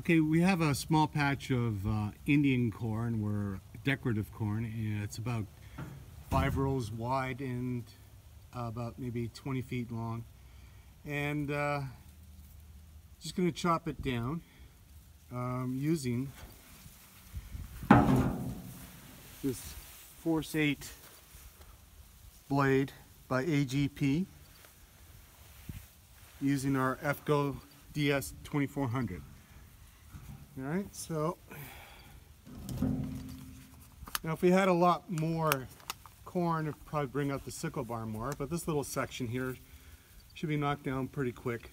Okay, we have a small patch of Indian corn, or decorative corn, and it's about 5 rows wide and about maybe 20 feet long. And just going to chop it down using this Force 8 blade by AGP, using our FGO DS 2400. Alright, so now if we had a lot more corn, it would probably bring out the sickle bar more, but this little section here should be knocked down pretty quick.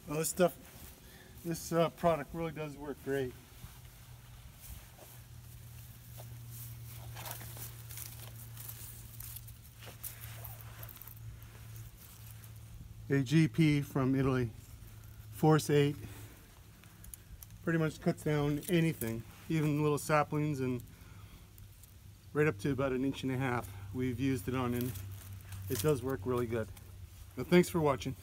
Well, this product really does work great. AGP from Italy, Force 8, pretty much cuts down anything, even little saplings, and right up to about 1.5 inches. We've used it on, and it does work really good. Now, thanks for watching.